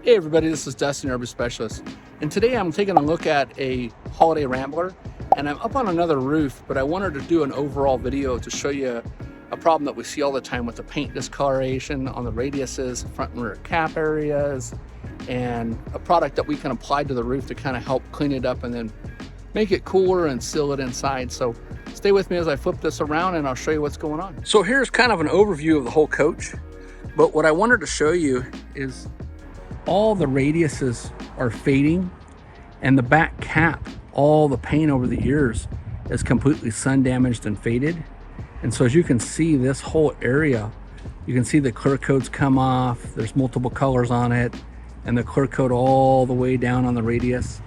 Hey everybody, this is Dustin, Urban Specialist, and today I'm taking a look at a holiday rambler, and I'm up on another roof, but I wanted to do an overall video to show you a problem that we see all the time with the paint discoloration on the radiuses, front and rear cap areas, and a product that we can apply to the roof to kind of help clean it up and then make it cooler and seal it inside. So stay with me as I flip this around and I'll show you what's going on. So here's kind of an overview of the whole coach, but what I wanted to show you is all the radiuses are fading, and the back cap, all the paint over the years is completely sun damaged and faded. And so as you can see, this whole area, you can see the clear coats come off. There's multiple colors on it, and the clear coat all the way down on the radius,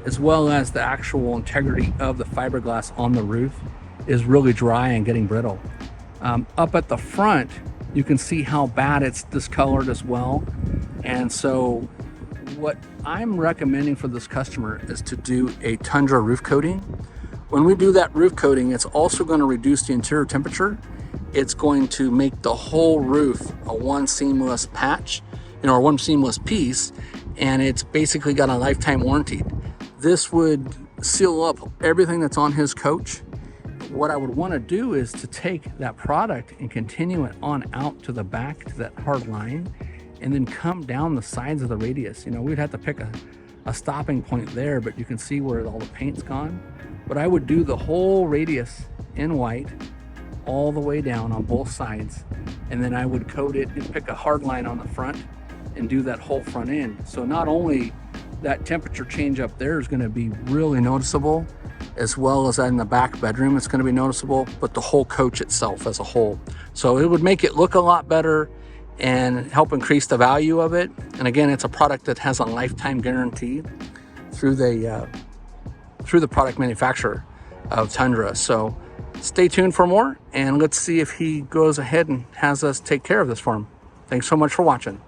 as well as the actual integrity of the fiberglass on the roof is really dry and getting brittle. Up at the front, you can see how bad it's discolored as well. And so what I'm recommending for this customer is to do a Tundra roof coating. When we do that roof coating, it's also going to reduce the interior temperature. It's going to make the whole roof a one seamless patch, or one seamless piece, and it's basically got a lifetime warranty. This would seal up everything that's on his coach. What I would want to do is to take that product and continue it on out to the back to that hard line, and then come down the sides of the radius. You know, we'd have to pick a stopping point there, but you can see where all the paint's gone. But I would do the whole radius in white all the way down on both sides, and then I would coat it and pick a hard line on the front and do that whole front end. So not only that temperature change up there is going to be really noticeable, as well as in the back bedroom it's going to be noticeable, but the whole coach itself as a whole. So it would make it look a lot better and help increase the value of it. And again, it's a product that has a lifetime guarantee through the product manufacturer of Tundra. So stay tuned for more, and let's see if he goes ahead and has us take care of this for him. Thanks so much for watching.